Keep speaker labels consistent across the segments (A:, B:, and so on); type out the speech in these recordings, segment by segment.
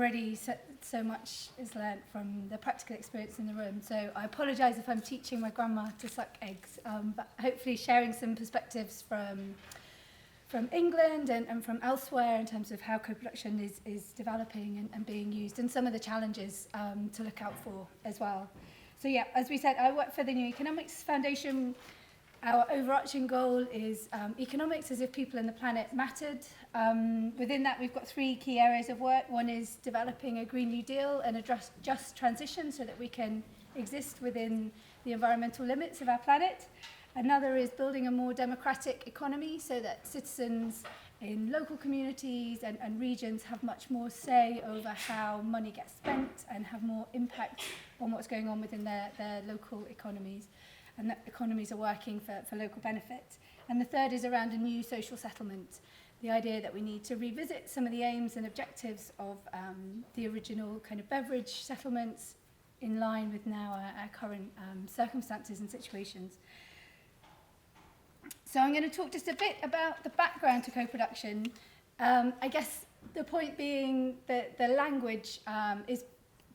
A: already so much is learnt from the practical experience in the room. So I apologise if I'm teaching my grandma to suck eggs, but hopefully sharing some perspectives from England and from elsewhere in terms of how co-production is developing and being used, and some of the challenges to look out for as well. So yeah, as we said, I work for the New Economics Foundation. Our overarching goal is economics as if people and the planet mattered. Within that, we've got 3 key areas of work. One is developing a Green New Deal and a just transition so that we can exist within the environmental limits of our planet. Another is building a more democratic economy so that citizens in local communities and regions have much more say over how money gets spent and have more impact on what's going on within their local economies, and that economies are working for local benefit. And the third is around a new social settlement, the idea that we need to revisit some of the aims and objectives of the original kind of beverage settlements in line with now our current circumstances and situations. So I'm going to talk just a bit about the background to co-production. I guess the point being that the language is,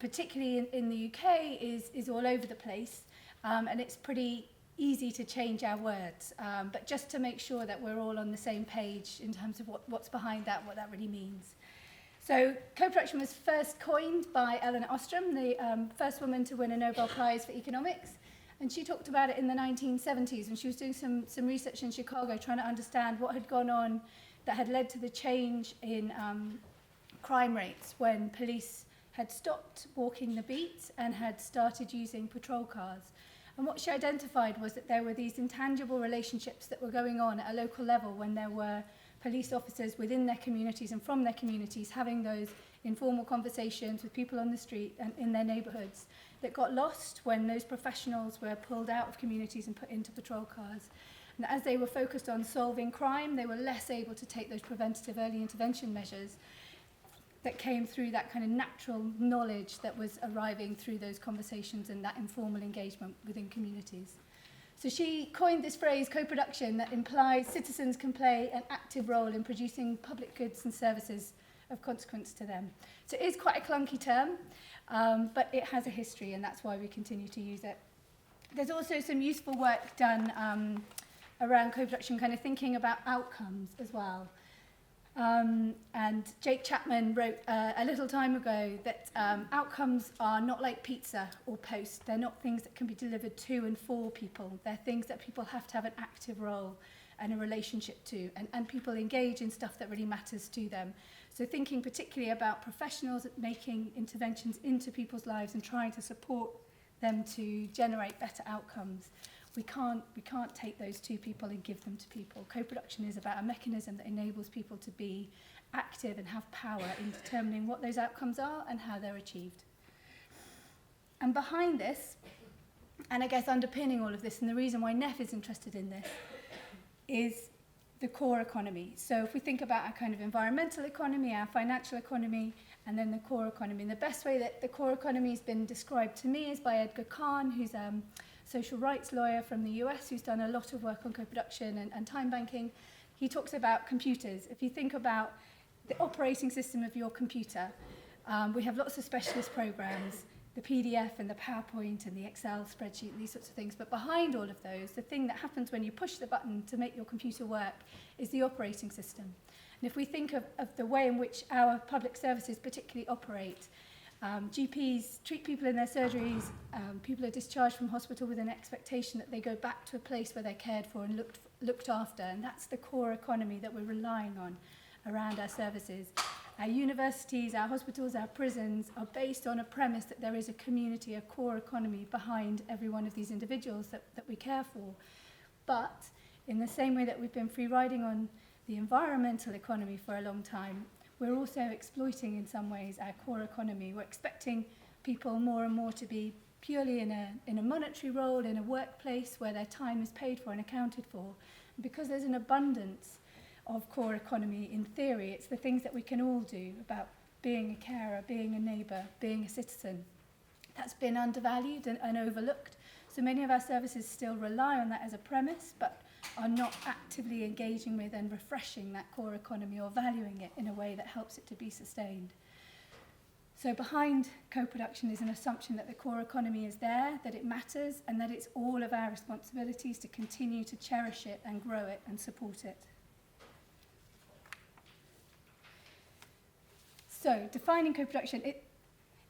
A: particularly in the UK, is all over the place, and it's pretty easy to change our words, but just to make sure that we're all on the same page in terms of what's behind that, what that really means. So co-production was first coined by Elinor Ostrom, the first woman to win a Nobel Prize for economics. And she talked about it in the 1970s when she was doing some research in Chicago, trying to understand what had gone on that had led to the change in crime rates when police had stopped walking the beat and had started using patrol cars. And what she identified was that there were these intangible relationships that were going on at a local level when there were police officers within their communities and from their communities having those informal conversations with people on the street and in their neighbourhoods that got lost when those professionals were pulled out of communities and put into patrol cars. And as they were focused on solving crime, they were less able to take those preventative early intervention measures that came through that kind of natural knowledge that was arriving through those conversations and that informal engagement within communities. So she coined this phrase, co-production, that implies citizens can play an active role in producing public goods and services of consequence to them. So it is quite a clunky term, but it has a history, and that's why we continue to use it. There's also some useful work done around co-production, kind of thinking about outcomes as well. And Jake Chapman wrote a little time ago that outcomes are not like pizza or post. They're not things that can be delivered to and for people. They're things that people have to have an active role and a relationship to, and people engage in stuff that really matters to them. So thinking particularly about professionals making interventions into people's lives and trying to support them to generate better outcomes. We can't take those to people and give them to people. Co-production is about a mechanism that enables people to be active and have power in determining what those outcomes are and how they're achieved. And behind this, and I guess underpinning all of this, and the reason why NEF is interested in this, is the core economy. So if we think about our kind of environmental economy, our financial economy, and then the core economy. And the best way that the core economy has been described to me is by Edgar Kahn, who's a social rights lawyer from the US, who's done a lot of work on co-production and time banking. He talks about computers. If you think about the operating system of your computer, we have lots of specialist programs, the PDF and the PowerPoint and the Excel spreadsheet, these sorts of things. But behind all of those, the thing that happens when you push the button to make your computer work is the operating system. And if we think of the way in which our public services particularly operate, GPs treat people in their surgeries, people are discharged from hospital with an expectation that they go back to a place where they're cared for and looked after, and that's the core economy that we're relying on around our services. Our universities, our hospitals, our prisons are based on a premise that there is a community, a core economy behind every one of these individuals that we care for. But in the same way that we've been free riding on the environmental economy for a long time, we're also exploiting in some ways our core economy. We're expecting people more and more to be purely in a monetary role, in a workplace where their time is paid for and accounted for. And because there's an abundance of core economy in theory, it's the things that we can all do about being a carer, being a neighbour, being a citizen. That's been undervalued and overlooked. So many of our services still rely on that as a premise, but are not actively engaging with and refreshing that core economy or valuing it in a way that helps it to be sustained. So behind co-production is an assumption that the core economy is there, that it matters, and that it's all of our responsibilities to continue to cherish it and grow it and support it. So, defining co-production,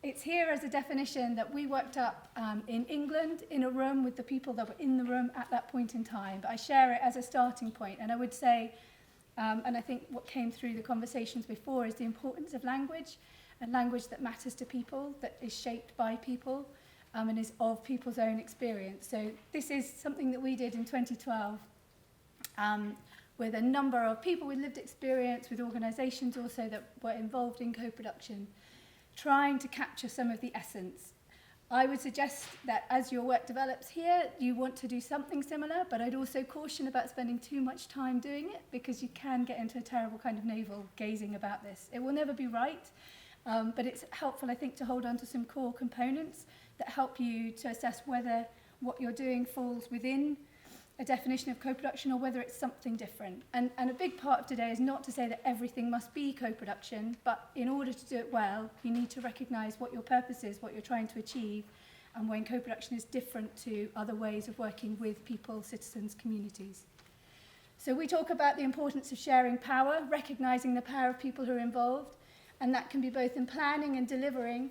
A: it's here as a definition that we worked up in England in a room with the people that were in the room at that point in time. But I share it as a starting point, and I would say, and I think what came through the conversations before is the importance of language, and language that matters to people, that is shaped by people, and is of people's own experience. So this is something that we did in 2012 with a number of people with lived experience, with organisations also that were involved in co-production, trying to capture some of the essence. I would suggest that as your work develops here, you want to do something similar, but I'd also caution about spending too much time doing it, because you can get into a terrible kind of navel gazing about this. It will never be right, but it's helpful, I think, to hold on to some core components that help you to assess whether what you're doing falls within a definition of co-production or whether it's something different. And a big part of today is not to say that everything must be co-production, but in order to do it well, you need to recognise what your purpose is, what you're trying to achieve, and when co-production is different to other ways of working with people, citizens, communities. So we talk about the importance of sharing power, recognising the power of people who are involved, and that can be both in planning and delivering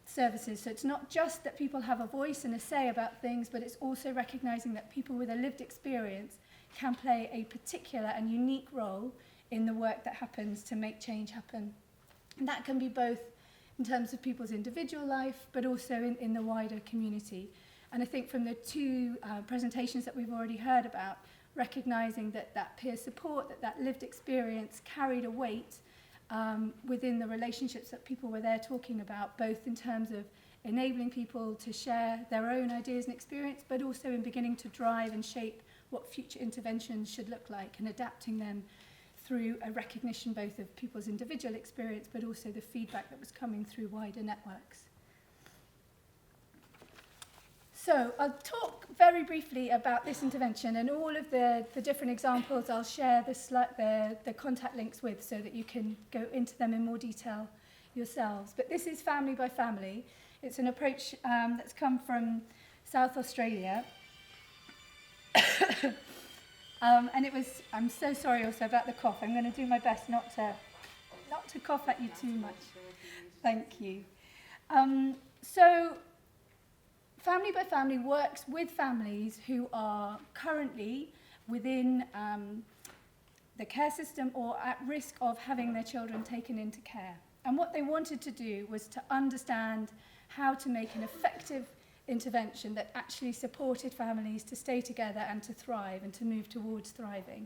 A: services. So it's not just that people have a voice and a say about things, but it's also recognising that people with a lived experience can play a particular and unique role in the work that happens to make change happen. And that can be both in terms of people's individual life, but also in the wider community. And I think from the two presentations that we've already heard about, recognising that that peer support, that lived experience carried a weight within the relationships that people were there talking about, both in terms of enabling people to share their own ideas and experience, but also in beginning to drive and shape what future interventions should look like, and adapting them through a recognition both of people's individual experience, but also the feedback that was coming through wider networks. So I'll talk very briefly about this intervention, and all of the different examples I'll share the contact links with, so that you can go into them in more detail yourselves. But this is family by family. It's an approach that's come from South Australia. And it was, I'm so sorry also about the cough. I'm going to do my best not to cough at you too much. Thank you. So Family by Family works with families who are currently within the care system or at risk of having their children taken into care. And what they wanted to do was to understand how to make an effective intervention that actually supported families to stay together and to thrive and to move towards thriving.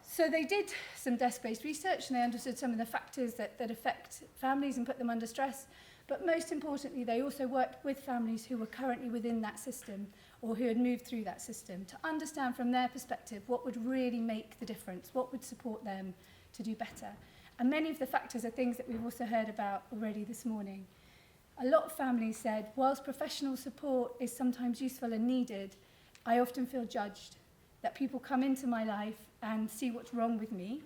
A: So they did some desk-based research, and they understood some of the factors that affect families and put them under stress. But most importantly, they also worked with families who were currently within that system or who had moved through that system to understand from their perspective what would really make the difference, what would support them to do better. And many of the factors are things that we've also heard about already this morning. A lot of families said, whilst professional support is sometimes useful and needed, I often feel judged, that people come into my life and see what's wrong with me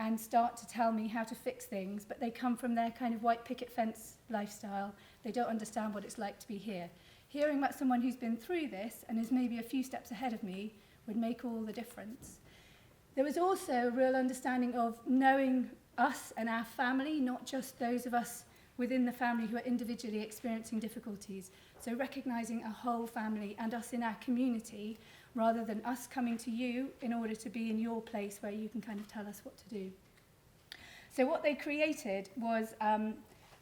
A: and start to tell me how to fix things, but they come from their kind of white picket fence lifestyle. They don't understand what it's like to be here. Hearing about someone who's been through this and is maybe a few steps ahead of me would make all the difference. There was also a real understanding of knowing us and our family, not just those of us within the family who are individually experiencing difficulties. So recognising a whole family and us in our community, rather than us coming to you in order to be in your place where you can kind of tell us what to do. So what they created was a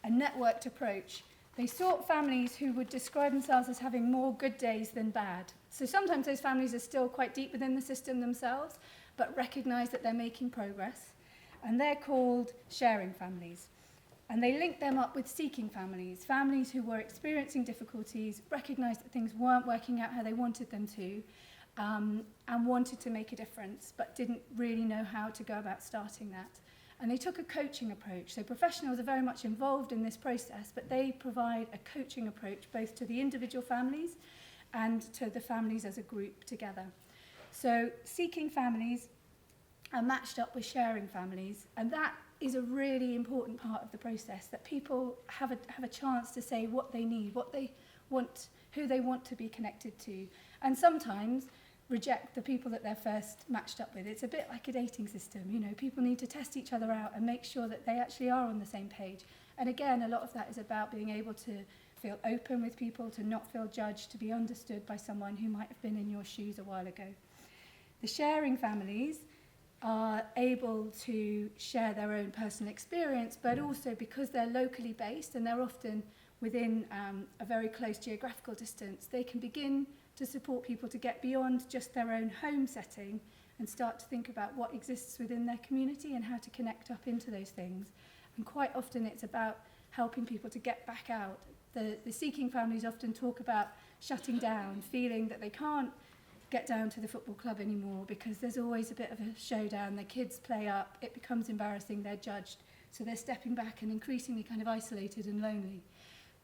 A: networked approach. They sought families who would describe themselves as having more good days than bad. So sometimes those families are still quite deep within the system themselves, but recognise that they're making progress. And they're called sharing families. And they linked them up with seeking families, families who were experiencing difficulties, recognised that things weren't working out how they wanted them to, and wanted to make a difference, but didn't really know how to go about starting that. And they took a coaching approach. So professionals are very much involved in this process, but they provide a coaching approach both to the individual families and to the families as a group together. So seeking families are matched up with sharing families, and that is a really important part of the process, that people have a chance to say what they need, what they want, who they want to be connected to, and sometimes reject the people that they're first matched up with. It's a bit like a dating system, you know, people need to test each other out and make sure that they actually are on the same page. And again, a lot of that is about being able to feel open with people, to not feel judged, to be understood by someone who might have been in your shoes a while ago. The sharing families are able to share their own personal experience, but also because they're locally based and they're often within a very close geographical distance, they can begin to support people to get beyond just their own home setting and start to think about what exists within their community and how to connect up into those things. And quite often it's about helping people to get back out. The seeking families often talk about shutting down, feeling that they can't get down to the football club anymore because there's always a bit of a showdown. The kids play up, it becomes embarrassing, they're judged. So they're stepping back and increasingly kind of isolated and lonely.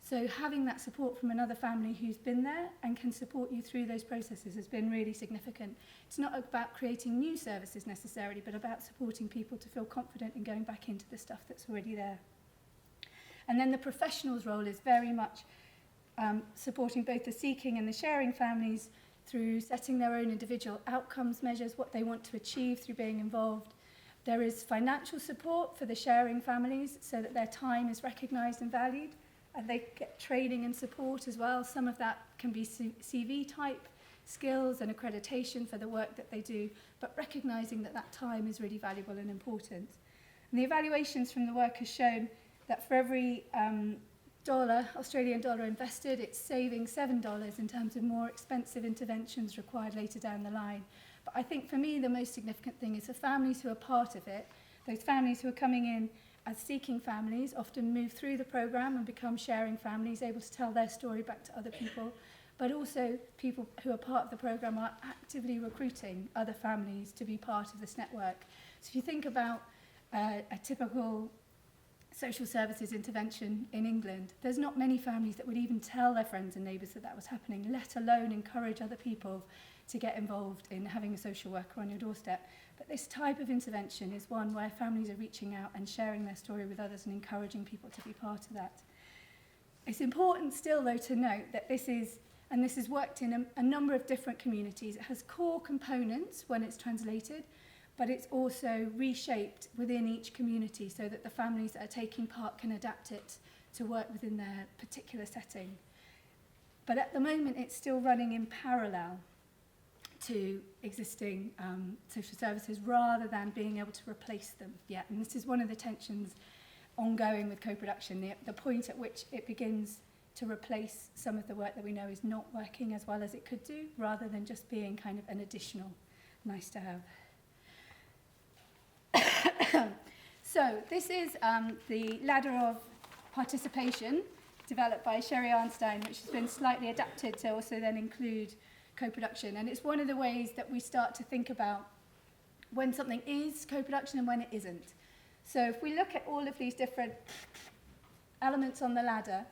A: So having that support from another family who's been there and can support you through those processes has been really significant. It's not about creating new services necessarily, but about supporting people to feel confident in going back into the stuff that's already there. And then the professional's role is very much supporting both the seeking and the sharing families through setting their own individual outcomes measures, what they want to achieve through being involved. There is financial support for the sharing families so that their time is recognised and valued, and they get training and support as well. Some of that can be CV type skills and accreditation for the work that they do, but recognising that that time is really valuable and important. And the evaluations from the work has shown that for every Australian dollar invested, it's saving $7 in terms of more expensive interventions required later down the line. But I think for me the most significant thing is the families who are part of it, those families who are coming in as seeking families often move through the programme and become sharing families, able to tell their story back to other people, but also people who are part of the programme are actively recruiting other families to be part of this network. So if you think about a typical social services intervention in England, there's not many families that would even tell their friends and neighbours that that was happening, let alone encourage other people to get involved in having a social worker on your doorstep. But this type of intervention is one where families are reaching out and sharing their story with others and encouraging people to be part of that. It's important still, though, to note that this has worked in a number of different communities. It has core components when it's translated, but it's also reshaped within each community so that the families that are taking part can adapt it to work within their particular setting. But at the moment, it's still running in parallel to existing social services rather than being able to replace them yet. And this is one of the tensions ongoing with co-production, the point at which it begins to replace some of the work that we know is not working as well as it could do, rather than just being kind of an additional nice to have. So this is the ladder of participation developed by Sherry Arnstein, which has been slightly adapted to also then include co-production. And it's one of the ways that we start to think about when something is co-production and when it isn't. So if we look at all of these different elements on the ladder,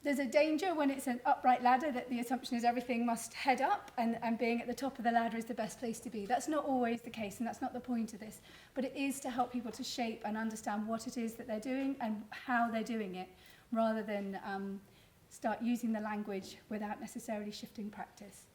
A: there's a danger when it's an upright ladder that the assumption is everything must head up and being at the top of the ladder is the best place to be. That's not always the case, and that's not the point of this. But it is to help people to shape and understand what it is that they're doing and how they're doing it, rather than start using the language without necessarily shifting practice.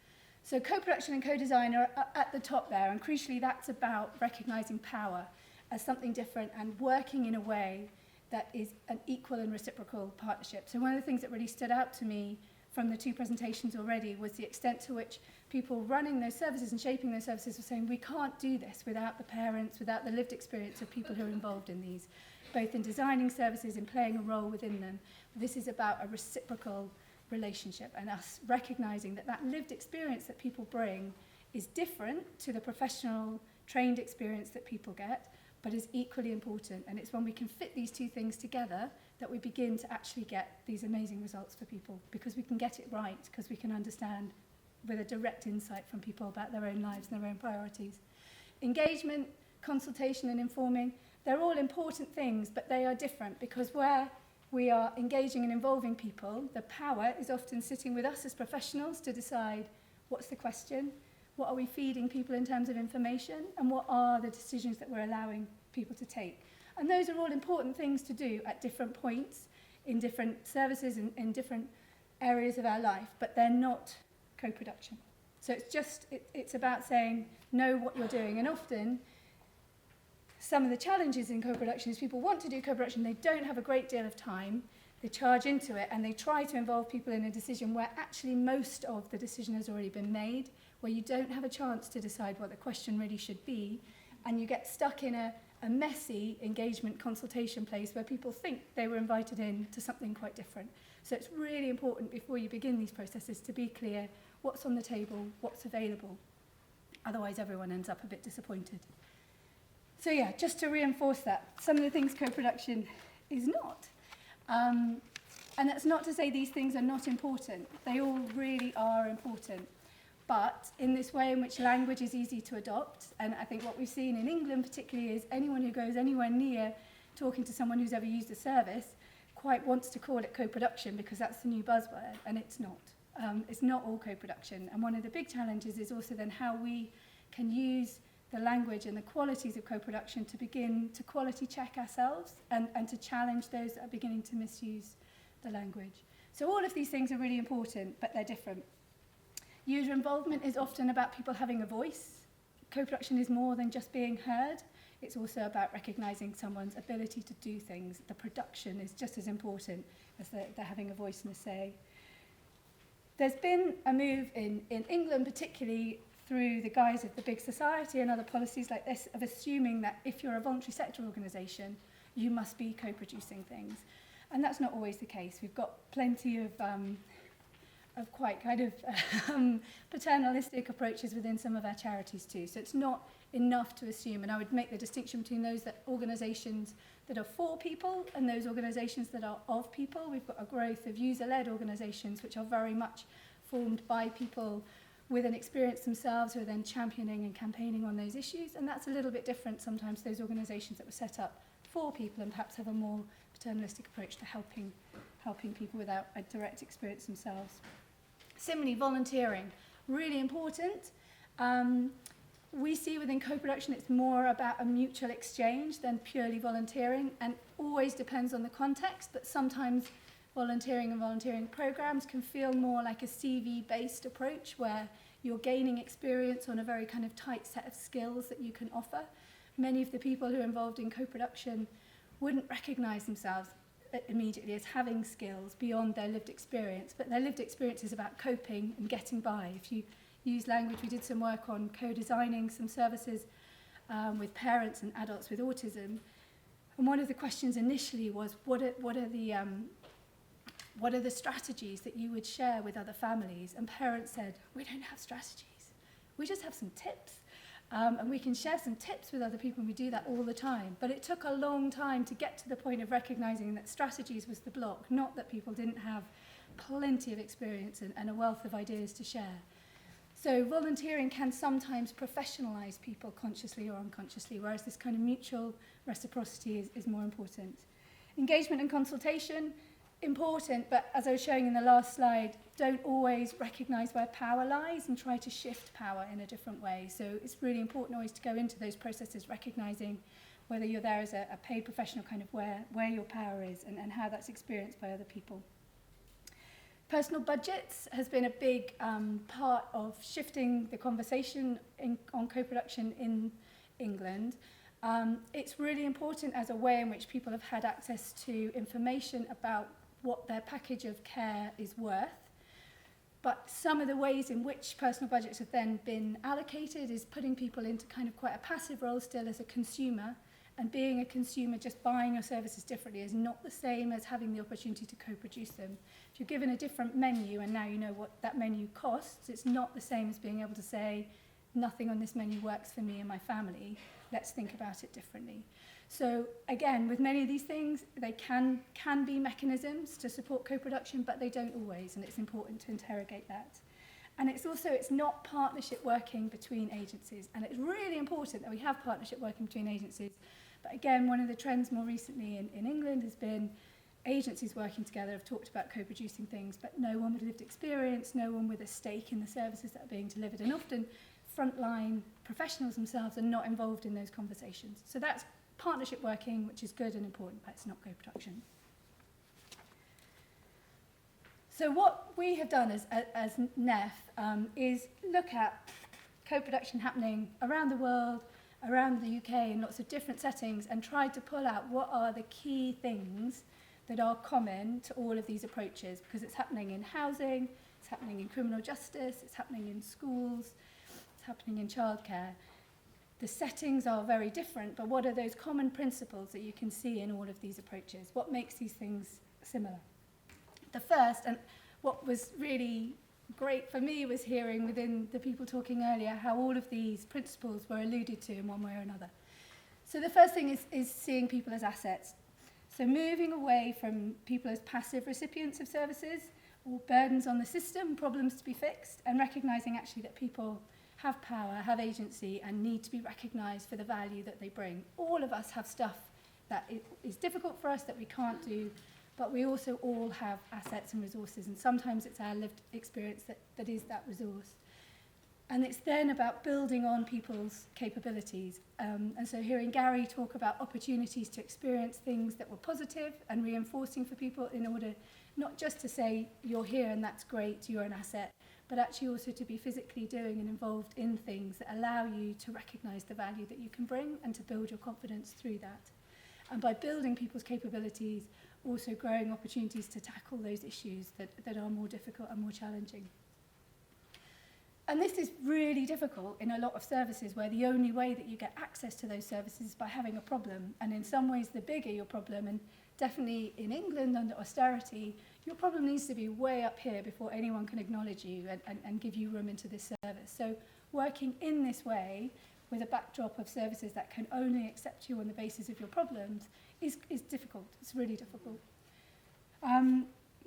A: So co-production and co-design are at the top there, and crucially that's about recognising power as something different and working in a way that is an equal and reciprocal partnership. So one of the things that really stood out to me from the two presentations already was the extent to which people running those services and shaping those services were saying, we can't do this without the parents, without the lived experience of people who are involved in these, both in designing services and playing a role within them. This is about a reciprocal relationship and us recognising that that lived experience that people bring is different to the professional trained experience that people get, but is equally important. And it's when we can fit these two things together that we begin to actually get these amazing results for people, because we can get it right, because we can understand with a direct insight from people about their own lives and their own priorities. Engagement, consultation and informing, they're all important things, but they are different, because where we are engaging and involving people, the power is often sitting with us as professionals to decide what's the question, what are we feeding people in terms of information, and what are the decisions that we're allowing people to take. And those are all important things to do at different points, in different services, in different areas of our life, but they're not co-production. So it's about saying, know what you're doing. And often, some of the challenges in co-production is people want to do co-production, they don't have a great deal of time, they charge into it, and they try to involve people in a decision where actually most of the decision has already been made, where you don't have a chance to decide what the question really should be, and you get stuck in a messy engagement consultation place where people think they were invited in to something quite different. So it's really important before you begin these processes to be clear what's on the table, what's available. Otherwise everyone ends up a bit disappointed. So yeah, just to reinforce that, some of the things co-production is not. And that's not to say these things are not important. They all really are important. But in this way in which language is easy to adopt, and I think what we've seen in England particularly is anyone who goes anywhere near talking to someone who's ever used a service quite wants to call it co-production because that's the new buzzword, and it's not. It's not all co-production. And one of the big challenges is also then how we can use the language and the qualities of co-production to begin to quality check ourselves and to challenge those that are beginning to misuse the language. So all of these things are really important, but they're different. User involvement is often about people having a voice. Co-production is more than just being heard. It's also about recognising someone's ability to do things. The production is just as important as they're having a voice and a say. There's been a move in England, particularly through the guise of the big society and other policies like this, of assuming that if you're a voluntary sector organisation, you must be co-producing things. And that's not always the case. We've got plenty of quite kind of paternalistic approaches within some of our charities too. So it's not enough to assume, and I would make the distinction between those organisations that are for people and those organisations that are of people. We've got a growth of user-led organisations which are very much formed by people with an experience themselves who are then championing and campaigning on those issues, and that's a little bit different sometimes to those organisations that were set up for people and perhaps have a more paternalistic approach to helping people without a direct experience themselves. Similarly, volunteering, really important. We see within co-production it's more about a mutual exchange than purely volunteering, and always depends on the context, but sometimes volunteering and volunteering programs can feel more like a CV-based approach where you're gaining experience on a very kind of tight set of skills that you can offer. Many of the people who are involved in co-production wouldn't recognise themselves immediately as having skills beyond their lived experience, but their lived experience is about coping and getting by. If you use language, we did some work on co-designing some services with parents and adults with autism, and one of the questions initially was what are the strategies that you would share with other families? And parents said, we don't have strategies, we just have some tips. And we can share some tips with other people, and we do that all the time. But it took a long time to get to the point of recognising that strategies was the block, not that people didn't have plenty of experience and a wealth of ideas to share. So volunteering can sometimes professionalise people consciously or unconsciously, whereas this kind of mutual reciprocity is more important. Engagement and consultation, important, but as I was showing in the last slide, don't always recognise where power lies and try to shift power in a different way. So it's really important always to go into those processes recognising whether you're there as a paid professional, kind of where your power is and how that's experienced by other people. Personal budgets has been a big part of shifting the conversation on co-production in England. It's really important as a way in which people have had access to information about what their package of care is worth. But some of the ways in which personal budgets have then been allocated is putting people into kind of quite a passive role still as a consumer, and being a consumer, just buying your services differently, is not the same as having the opportunity to co-produce them. If you're given a different menu and now you know what that menu costs, it's not the same as being able to say, nothing on this menu works for me and my family, let's think about it differently. So again, with many of these things, they can be mechanisms to support co-production, but they don't always, and it's important to interrogate that. And it's not partnership working between agencies, and it's really important that we have partnership working between agencies. But again, one of the trends more recently in England has been agencies working together have talked about co-producing things, but no one with lived experience, no one with a stake in the services that are being delivered. And often frontline professionals themselves are not involved in those conversations. So that's partnership working, which is good and important, but it's not co-production. So what we have done as NEF is look at co-production happening around the world, around the UK in lots of different settings, and tried to pull out what are the key things that are common to all of these approaches, because it's happening in housing, it's happening in criminal justice, it's happening in schools, it's happening in childcare. The settings are very different, but what are those common principles that you can see in all of these approaches? What makes these things similar? The first, and what was really great for me, was hearing within the people talking earlier how all of these principles were alluded to in one way or another. So the first thing is seeing people as assets. So moving away from people as passive recipients of services or burdens on the system, problems to be fixed, and recognising actually that people have power, have agency, and need to be recognised for the value that they bring. All of us have stuff that is difficult for us, that we can't do, but we also all have assets and resources, and sometimes it's our lived experience that is that resource. And it's then about building on people's capabilities. And so hearing Gary talk about opportunities to experience things that were positive and reinforcing for people, in order not just to say, you're here and that's great, you're an asset, but actually also to be physically doing and involved in things that allow you to recognise the value that you can bring and to build your confidence through that. And by building people's capabilities, also growing opportunities to tackle those issues that are more difficult and more challenging. And this is really difficult in a lot of services where the only way that you get access to those services is by having a problem. And in some ways, the bigger your problem, and definitely in England under austerity, your problem needs to be way up here before anyone can acknowledge you and give you room into this service. So working in this way, with a backdrop of services that can only accept you on the basis of your problems, is difficult. It's really difficult.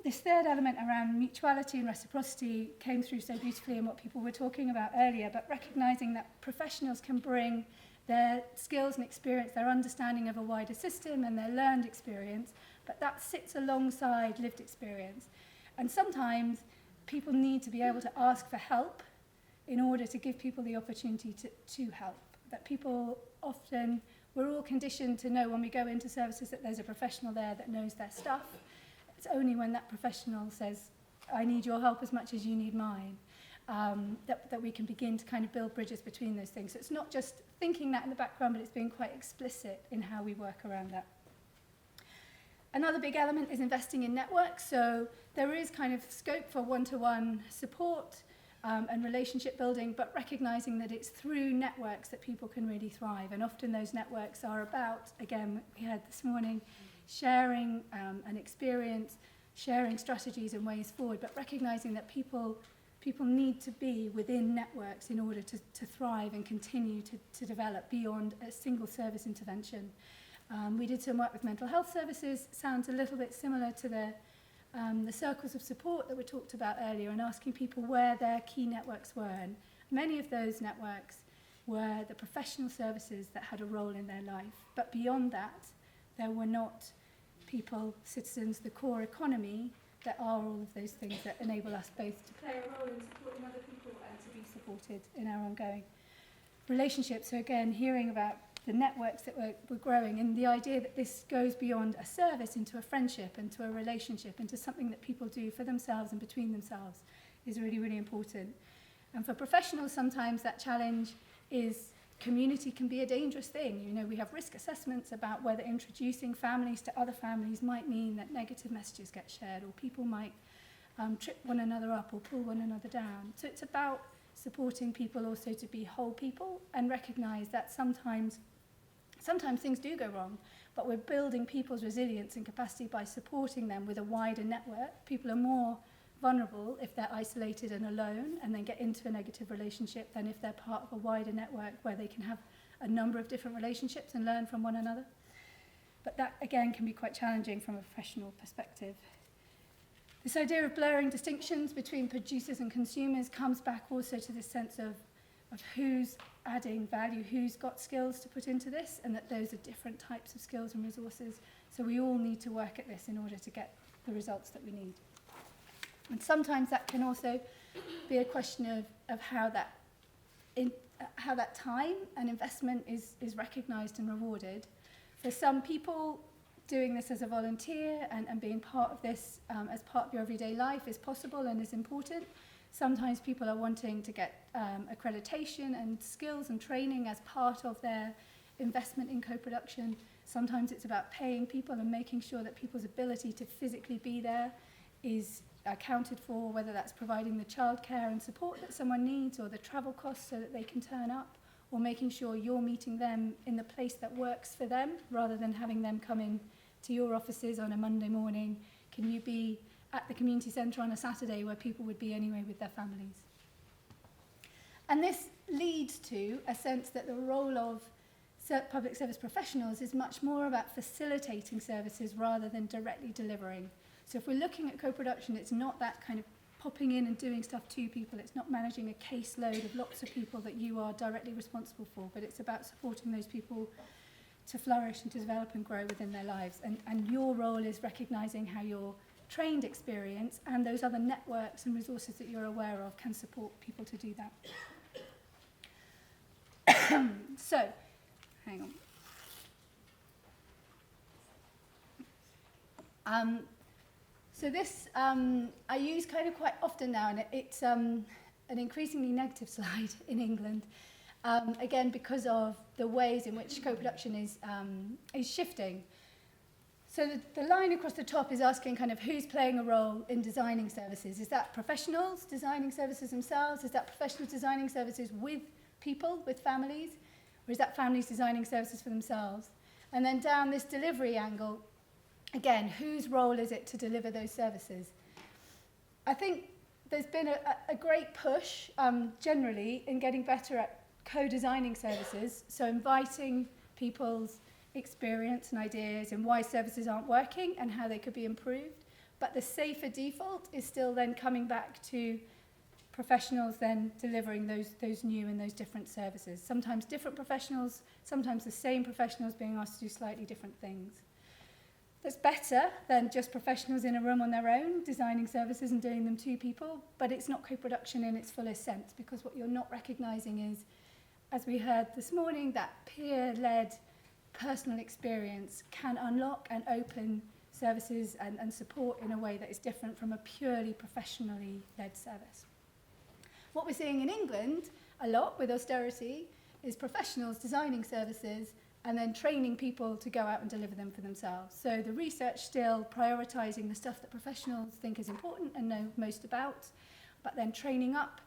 A: This third element around mutuality and reciprocity came through so beautifully in what people were talking about earlier, but recognising that professionals can bring their skills and experience, their understanding of a wider system and their learned experience, but that sits alongside lived experience. And sometimes people need to be able to ask for help in order to give people the opportunity to help. That people often, we're all conditioned to know when we go into services that there's a professional there that knows their stuff. It's only when that professional says, I need your help as much as you need mine, that we can begin to kind of build bridges between those things. So it's not just thinking that in the background, but it's being quite explicit in how we work around that. Another big element is investing in networks. So there is kind of scope for one-to-one support and relationship building, but recognising that it's through networks that people can really thrive. And often those networks are about, again, we heard this morning, sharing an experience, sharing strategies and ways forward, but recognising that people need to be within networks in order to thrive and continue to develop beyond a single service intervention. We did some work with mental health services. Sounds a little bit similar to the circles of support that we talked about earlier, and asking people where their key networks were. And many of those networks were the professional services that had a role in their life. But beyond that, there were not people, citizens, the core economy, that are all of those things that enable us both to play a role in supporting other people and to be supported in our ongoing relationships. So again, hearing about the networks that we're growing, and the idea that this goes beyond a service into a friendship, into a relationship, into something that people do for themselves and between themselves, is really, really important. And for professionals, sometimes that challenge is community can be a dangerous thing. You know, we have risk assessments about whether introducing families to other families might mean that negative messages get shared, or people might trip one another up or pull one another down. So it's about supporting people also to be whole people and recognise that sometimes things do go wrong, but we're building people's resilience and capacity by supporting them with a wider network. People are more vulnerable if they're isolated and alone and then get into a negative relationship than if they're part of a wider network where they can have a number of different relationships and learn from one another. But that, again, can be quite challenging from a professional perspective. This idea of blurring distinctions between producers and consumers comes back also to this sense of who's adding value, who's got skills to put into this, and that those are different types of skills and resources. So we all need to work at this in order to get the results that we need. And sometimes that can also be a question of how that how that time and investment is recognised and rewarded. For some people, doing this as a volunteer and being part of this as part of your everyday life is possible and is important. Sometimes people are wanting to get accreditation and skills and training as part of their investment in co-production. Sometimes it's about paying people and making sure that people's ability to physically be there is accounted for, whether that's providing the childcare and support that someone needs or the travel costs so that they can turn up, or making sure you're meeting them in the place that works for them rather than having them come in to your offices on a Monday morning. Can you be at the community centre on a Saturday where people would be anyway with their families? And this leads to a sense that the role of public service professionals is much more about facilitating services rather than directly delivering. So if we're looking at co-production, it's not that kind of popping in and doing stuff to people. It's not managing a caseload of lots of people that you are directly responsible for, but it's about supporting those people to flourish and to develop and grow within their lives. And your role is recognising how your trained experience and those other networks and resources that you're aware of can support people to do that. So, hang on. So this I use kind of quite often now, and it's an increasingly negative slide in England, again because of the ways in which co-production is shifting. So the line across the top is asking kind of who's playing a role in designing services. Is that professionals designing services themselves? Is that professionals designing services with people, with families? Or is that families designing services for themselves? And then down this delivery angle, again, whose role is it to deliver those services? I think there's been a great push generally in getting better at co-designing services, so inviting people's experience and ideas and why services aren't working and how they could be improved. But the safer default is still then coming back to professionals then delivering those new and those different services. Sometimes different professionals, sometimes the same professionals being asked to do slightly different things. That's better than just professionals in a room on their own designing services and doing them to people, but it's not co-production in its fullest sense, because what you're not recognising is, as we heard this morning, that peer-led personal experience can unlock and open services and support in a way that is different from a purely professionally led service. What we're seeing in England a lot with austerity is professionals designing services and then training people to go out and deliver them for themselves. So the research still prioritising the stuff that professionals think is important and know most about, but then training up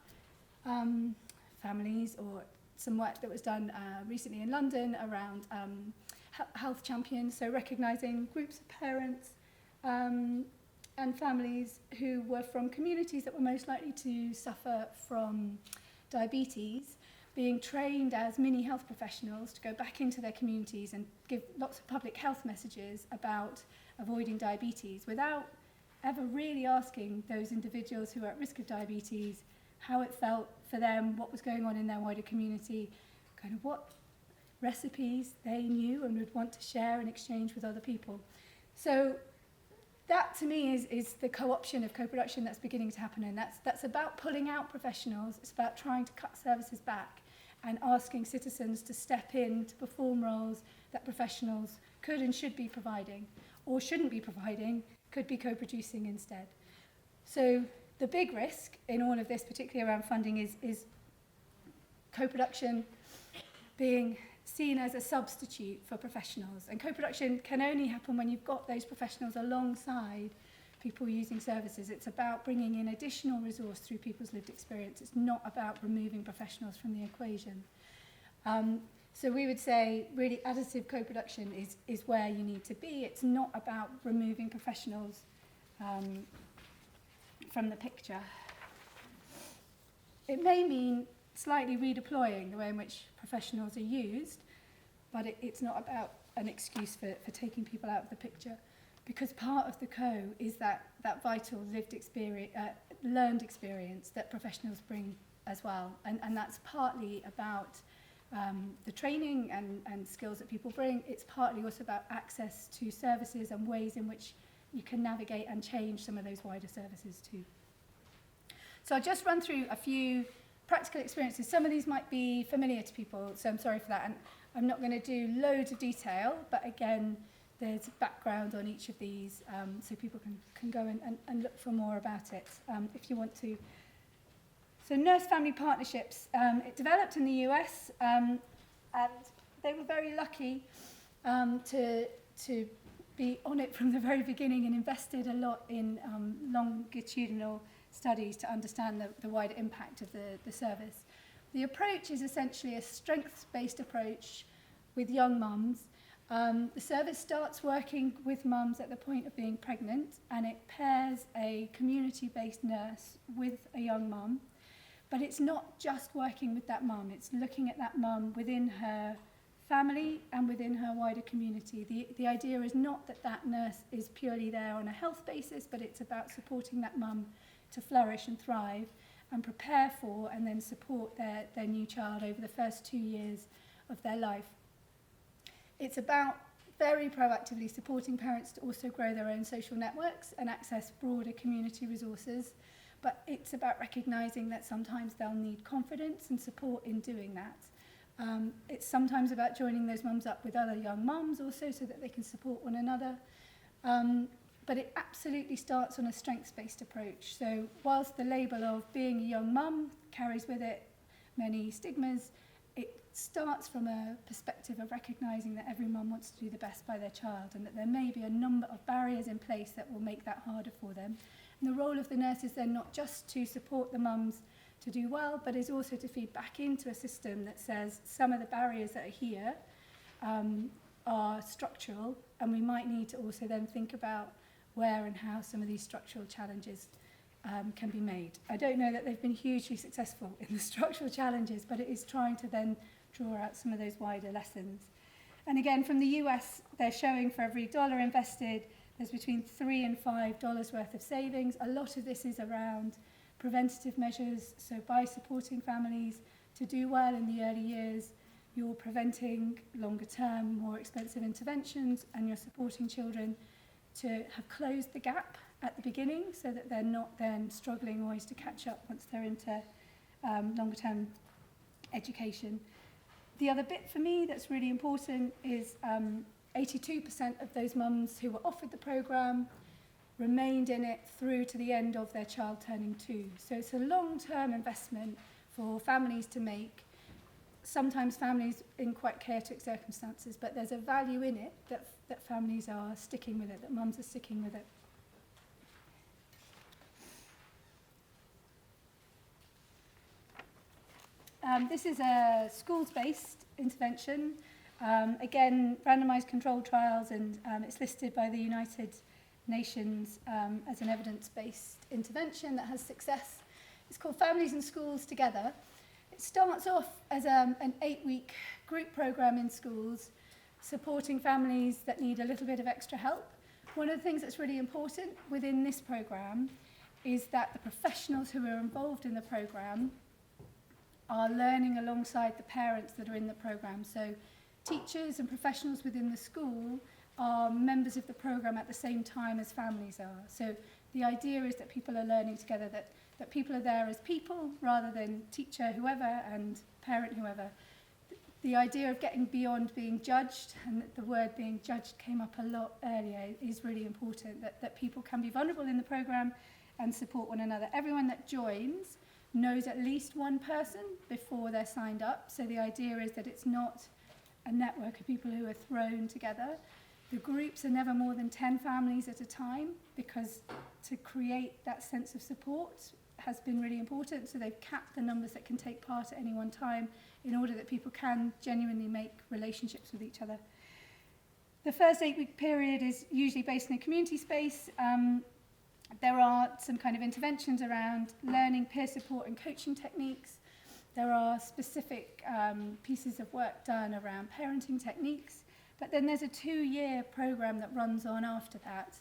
A: families, or some work that was done recently in London around health champions, so recognising groups of parents and families who were from communities that were most likely to suffer from diabetes, being trained as mini health professionals to go back into their communities and give lots of public health messages about avoiding diabetes without ever really asking those individuals who are at risk of diabetes how it felt for them, what was going on in their wider community, kind of what recipes they knew and would want to share and exchange with other people. So that to me is the co-option of co-production that's beginning to happen, and that's about pulling out professionals. It's about trying to cut services back and asking citizens to step in to perform roles that professionals could and should be providing, or shouldn't be providing, could be co-producing instead. So the big risk in all of this, particularly around funding, is co-production being seen as a substitute for professionals. And co-production can only happen when you've got those professionals alongside people using services. It's about bringing in additional resource through people's lived experience. It's not about removing professionals from the equation. So we would say really additive co-production is where you need to be. It's not about removing professionals from the picture. It may mean slightly redeploying the way in which professionals are used, but it's not about an excuse for taking people out of the picture, because part of the co is that vital lived experience, learned experience that professionals bring as well, and that's partly about the training and skills that people bring. It's partly also about access to services and ways in which you can navigate and change some of those wider services too. So I'll just run through a few practical experiences. Some of these might be familiar to people, so I'm sorry for that. And I'm not going to do loads of detail, but again, there's background on each of these, so people can go and look for more about it if you want to. So nurse-family partnerships, it developed in the US, and they were very lucky to be on it from the very beginning and invested a lot in longitudinal studies to understand the wider impact of the service. The approach is essentially a strengths-based approach with young mums. The service starts working with mums at the point of being pregnant, and it pairs a community-based nurse with a young mum. But it's not just working with that mum, it's looking at that mum within her family and within her wider community. The idea is not that that nurse is purely there on a health basis, but it's about supporting that mum to flourish and thrive and prepare for and then support their new child over the first 2 years of their life. It's about very proactively supporting parents to also grow their own social networks and access broader community resources. But it's about recognising that sometimes they'll need confidence and support in doing that. It's sometimes about joining those mums up with other young mums also so that they can support one another. But it absolutely starts on a strengths-based approach. So whilst the label of being a young mum carries with it many stigmas, it starts from a perspective of recognising that every mum wants to do the best by their child and that there may be a number of barriers in place that will make that harder for them. And the role of the nurse is then not just to support the mums to do well, but is also to feed back into a system that says some of the barriers that are here are structural, and we might need to also then think about where and how some of these structural challenges can be made. I don't know that they've been hugely successful in the structural challenges, but it is trying to then draw out some of those wider lessons. And again, from the US, they're showing for every dollar invested, there's between $3 and $5 worth of savings. A lot of this is around preventative measures. So by supporting families to do well in the early years, you're preventing longer term, more expensive interventions, and you're supporting children to have closed the gap at the beginning so that they're not then struggling always to catch up once they're into longer term education. The other bit for me that's really important is 82% of those mums who were offered the programme remained in it through to the end of their child turning 2. So it's a long-term investment for families to make, sometimes families in quite chaotic circumstances, but there's a value in it that families are sticking with it, that mums are sticking with it. This is a schools-based intervention. Again, randomised controlled trials, and it's listed by the United Nations as an evidence-based intervention that has success. It's called Families and Schools Together. It starts off as an 8-week group programme in schools, supporting families that need a little bit of extra help. One of the things that's really important within this programme is that the professionals who are involved in the programme are learning alongside the parents that are in the programme. So teachers and professionals within the school are members of the programme at the same time as families are. So the idea is that people are learning together, that people are there as people rather than teacher whoever and parent whoever. The idea of getting beyond being judged, and the word being judged came up a lot earlier, is really important, that people can be vulnerable in the programme and support one another. Everyone that joins knows at least one person before they're signed up. So the idea is that it's not a network of people who are thrown together. The groups are never more than 10 families at a time, because to create that sense of support has been really important. So they've capped the numbers that can take part at any one time in order that people can genuinely make relationships with each other. The first 8-week period is usually based in a community space. There are some kind of interventions around learning peer support and coaching techniques. There are specific pieces of work done around parenting techniques. But then there's a 2-year programme that runs on after that,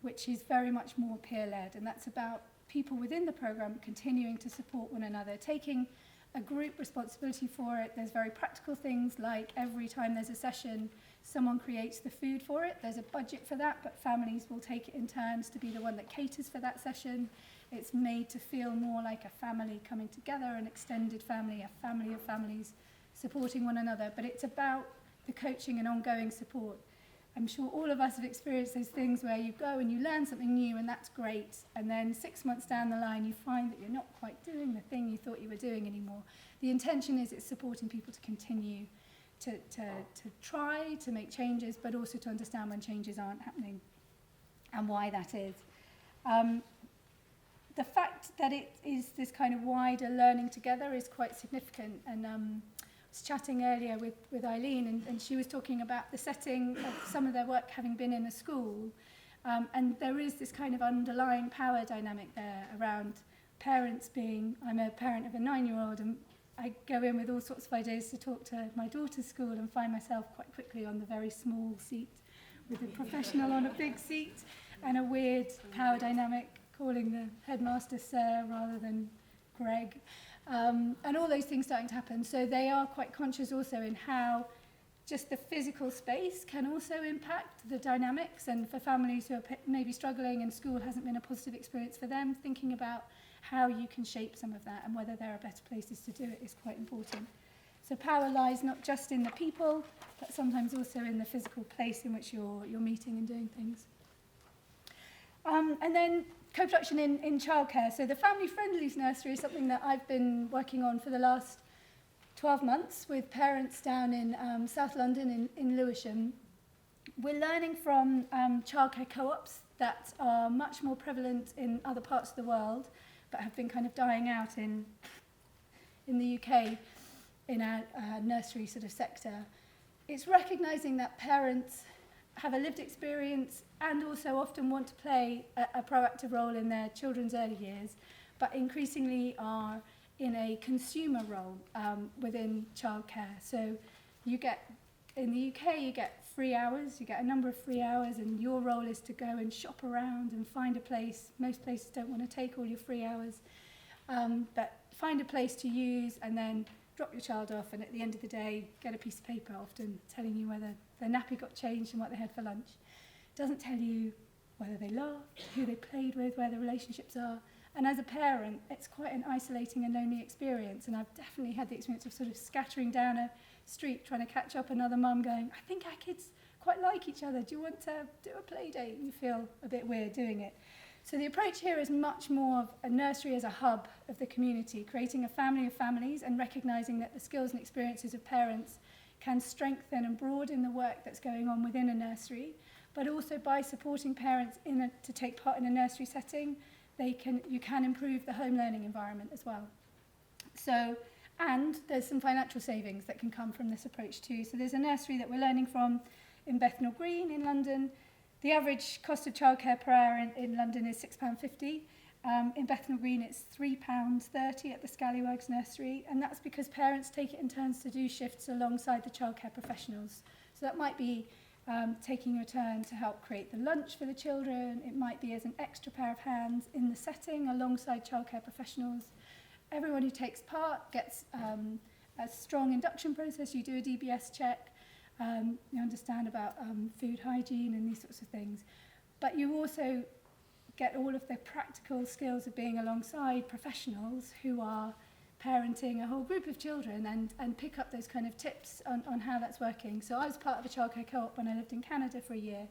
A: which is very much more peer-led. And that's about people within the programme continuing to support one another, taking a group responsibility for it. There's very practical things like every time there's a session, someone creates the food for it. There's a budget for that, but families will take it in turns to be the one that caters for that session. It's made to feel more like a family coming together, an extended family, a family of families supporting one another. But it's about the coaching and ongoing support. I'm sure all of us have experienced those things where you go and you learn something new, and that's great. And then 6 months down the line, you find that you're not quite doing the thing you thought you were doing anymore. The intention is it's supporting people to continue to try to make changes, but also to understand when changes aren't happening and why that is. The fact that it is this kind of wider learning together is quite significant. And I was chatting earlier with Eileen, and she was talking about the setting of some of their work having been in a school. And there is this kind of underlying power dynamic there around parents being, I'm a parent of a 9-year-old, and I go in with all sorts of ideas to talk to my daughter's school and find myself quite quickly on the very small seat with a professional on a big seat, and a weird power dynamic calling the headmaster Sir rather than Greg, and all those things starting to happen. So they are quite conscious also in how just the physical space can also impact the dynamics, and for families who are maybe struggling and school hasn't been a positive experience for them, thinking about how you can shape some of that and whether there are better places to do it is quite important. So power lies not just in the people, but sometimes also in the physical place in which you're meeting and doing things. And then co-production in childcare. So the Family Friendlies Nursery is something that I've been working on for the last 12 months with parents down in South London in Lewisham. We're learning from childcare co-ops that are much more prevalent in other parts of the world, but have been kind of dying out in the UK in our nursery sort of sector. It's recognising that parents have a lived experience and also often want to play a proactive role in their children's early years, but increasingly are in a consumer role within childcare. So you get, in the UK, you get free hours, you get a number of free hours, and your role is to go and shop around and find a place. Most places don't want to take all your free hours, but find a place to use and then drop your child off, and at the end of the day, get a piece of paper often telling you whether their nappy got changed and what they had for lunch. It doesn't tell you whether they laughed, who they played with, where the relationships are. And as a parent, it's quite an isolating and lonely experience. And I've definitely had the experience of sort of scattering down a street, trying to catch up another mum going, I think our kids quite like each other. Do you want to do a play date? And you feel a bit weird doing it. So the approach here is much more of a nursery as a hub of the community, creating a family of families and recognising that the skills and experiences of parents can strengthen and broaden the work that's going on within a nursery, but also by supporting parents to take part in a nursery setting, you can improve the home learning environment as well. So, and there's some financial savings that can come from this approach too. So there's a nursery that we're learning from in Bethnal Green in London. The average cost of childcare per hour in London is £6.50. In Bethnal Green, it's £3.30 at the Scallywags nursery, and that's because parents take it in turns to do shifts alongside the childcare professionals. So that might be taking your turn to help create the lunch for the children. It might be as an extra pair of hands in the setting alongside childcare professionals. Everyone who takes part gets a strong induction process. You do a DBS check. You understand about food hygiene and these sorts of things. But you also get all of the practical skills of being alongside professionals who are parenting a whole group of children and pick up those kind of tips on how that's working. So I was part of a childcare co-op when I lived in Canada for a year.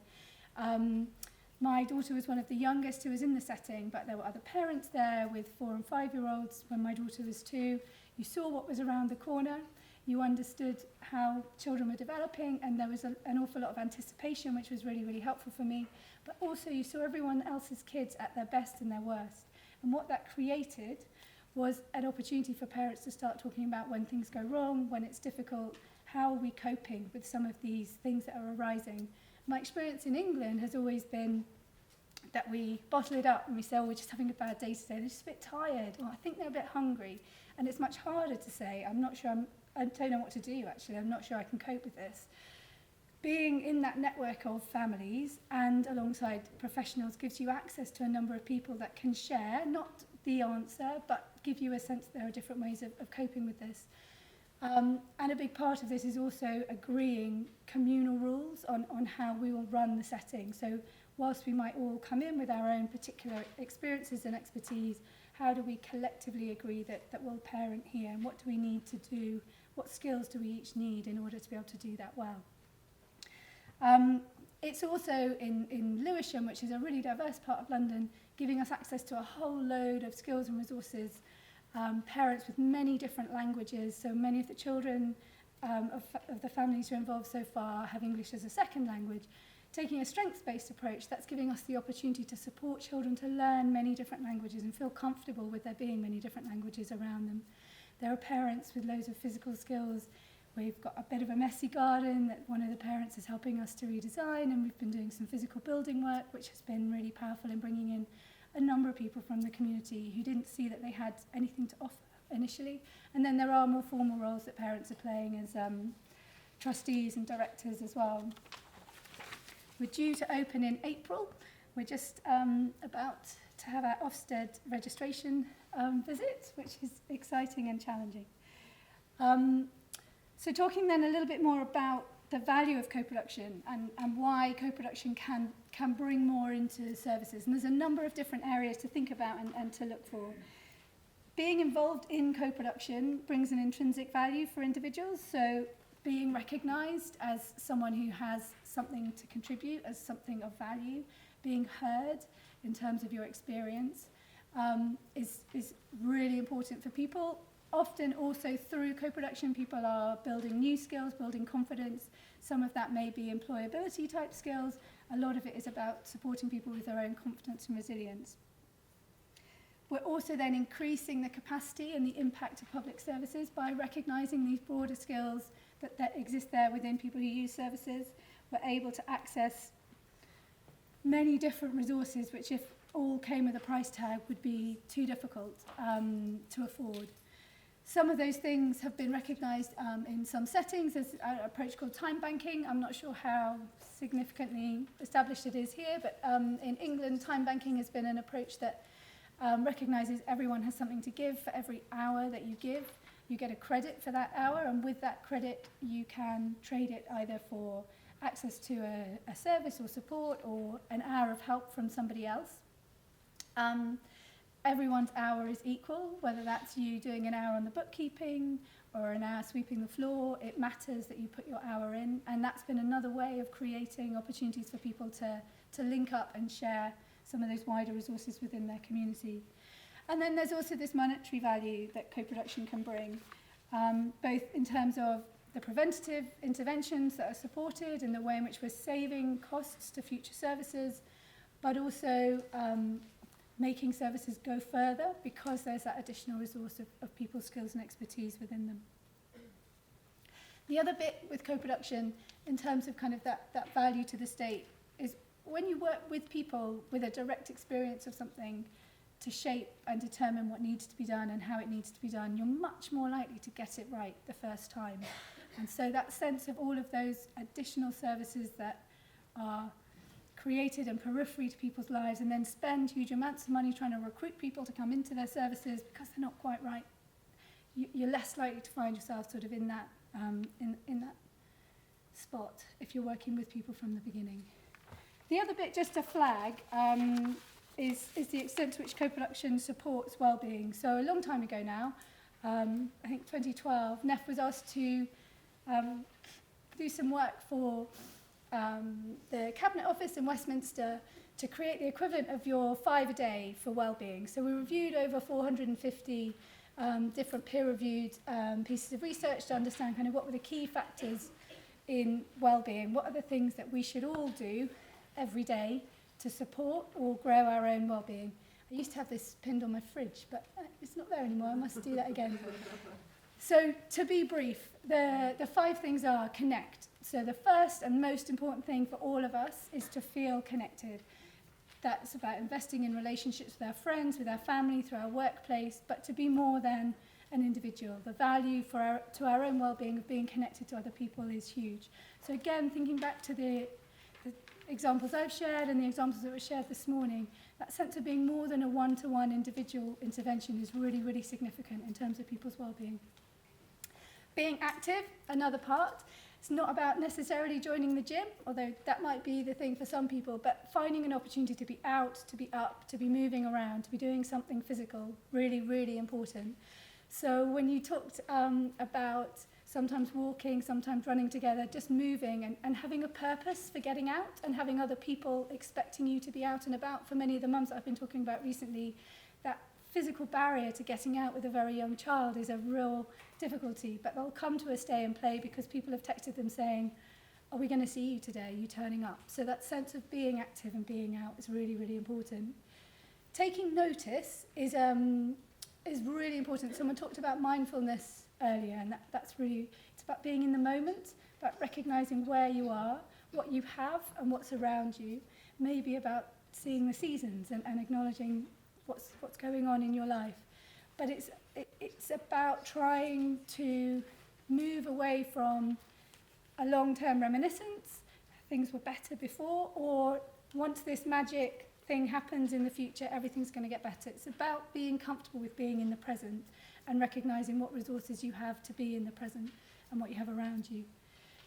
A: My daughter was one of the youngest who was in the setting, but there were other parents there with 4 and 5-year-olds when my daughter was 2. You saw what was around the corner. You understood how children were developing, and there was an awful lot of anticipation, which was really, really helpful for me. But also you saw everyone else's kids at their best and their worst. And what that created was an opportunity for parents to start talking about when things go wrong, when it's difficult, how are we coping with some of these things that are arising. My experience in England has always been that we bottle it up and we say, oh, we're just having a bad day today, they're just a bit tired, or I think they're a bit hungry. And it's much harder to say, I don't know what to do actually, I'm not sure I can cope with this. Being in that network of families and alongside professionals gives you access to a number of people that can share, not the answer, but give you a sense that there are different ways of coping with this. And a big part of this is also agreeing communal rules on how we will run the setting. So whilst we might all come in with our own particular experiences and expertise, how do we collectively agree that we'll parent here, and what do we need to do, what skills do we each need in order to be able to do that well? It's also in Lewisham, which is a really diverse part of London, giving us access to a whole load of skills and resources, parents with many different languages. So many of the children of the families who are involved so far have English as a second language. Taking a strengths-based approach, that's giving us the opportunity to support children to learn many different languages and feel comfortable with there being many different languages around them. There are parents with loads of physical skills. We've got a bit of a messy garden that one of the parents is helping us to redesign, and we've been doing some physical building work, which has been really powerful in bringing in a number of people from the community who didn't see that they had anything to offer initially. And then there are more formal roles that parents are playing as trustees and directors as well. We're due to open in April. We're just about to have our Ofsted registration visit, which is exciting and challenging. So talking then a little bit more about the value of co-production and why co-production can bring more into services. And there's a number of different areas to think about and to look for. Being involved in co-production brings an intrinsic value for individuals. So being recognised as someone who has something to contribute, as something of value, being heard in terms of your experience is really important for people. Often also through co-production, people are building new skills, building confidence. Some of that may be employability type skills. A lot of it is about supporting people with their own confidence and resilience. We're also then increasing the capacity and the impact of public services by recognising these broader skills that exist there within people who use services. We're able to access many different resources, which if all came with a price tag would be too difficult to afford. Some of those things have been recognised in some settings. There's an approach called time banking. I'm not sure how significantly established it is here, but in England, time banking has been an approach that recognises everyone has something to give. For every hour that you give, you get a credit for that hour, and with that credit, you can trade it either for access to a service or support or an hour of help from somebody else. Everyone's hour is equal, whether that's you doing an hour on the bookkeeping or an hour sweeping the floor. It matters that you put your hour in, and that's been another way of creating opportunities for people to link up and share some of those wider resources within their community. And then there's also this monetary value that co-production can bring, both in terms of the preventative interventions that are supported and the way in which we're saving costs to future services, but also making services go further because there's that additional resource of people's skills and expertise within them. The other bit with co-production in terms of kind of that value to the state is when you work with people with a direct experience of something to shape and determine what needs to be done and how it needs to be done, you're much more likely to get it right the first time. And so that sense of all of those additional services that are created in periphery to people's lives and then spend huge amounts of money trying to recruit people to come into their services because they're not quite right, you're less likely to find yourself sort of in that spot if you're working with people from the beginning. The other bit, just to flag, is the extent to which co-production supports well-being. So a long time ago now, I think 2012, NEF was asked to do some work for the Cabinet Office in Westminster to create the equivalent of your 5 a day for well-being. So we reviewed over 450 different peer-reviewed pieces of research to understand kind of what were the key factors in well-being, what are the things that we should all do every day to support or grow our own well-being. I used to have this pinned on my fridge, but it's not there anymore. I must do that again. So to be brief, the 5 things are connect. So the first and most important thing for all of us is to feel connected. That's about investing in relationships with our friends, with our family, through our workplace, but to be more than an individual. The value to our own well-being of being connected to other people is huge. So again, thinking back to the examples I've shared and the examples that were shared this morning, that sense of being more than a one-to-one individual intervention is really, really significant in terms of people's well-being. Being active, another part. It's not about necessarily joining the gym, although that might be the thing for some people, but finding an opportunity to be out, to be up, to be moving around, to be doing something physical, really, really important. So when you talked about sometimes walking, sometimes running together, just moving and having a purpose for getting out and having other people expecting you to be out and about. For many of the mums that I've been talking about recently, that physical barrier to getting out with a very young child is a real difficulty, but they'll come to a stay and play because people have texted them saying, are we going to see you today? Are you turning up? So that sense of being active and being out is really, really important. Taking notice is really important. Someone talked about mindfulness earlier, and that's really, it's about being in the moment, about recognizing where you are, what you have and what's around you, maybe about seeing the seasons and acknowledging what's going on in your life. But it's about trying to move away from a long-term reminiscence, things were better before, or once this magic thing happens in the future, everything's going to get better. It's about being comfortable with being in the present and recognizing what resources you have to be in the present and what you have around you.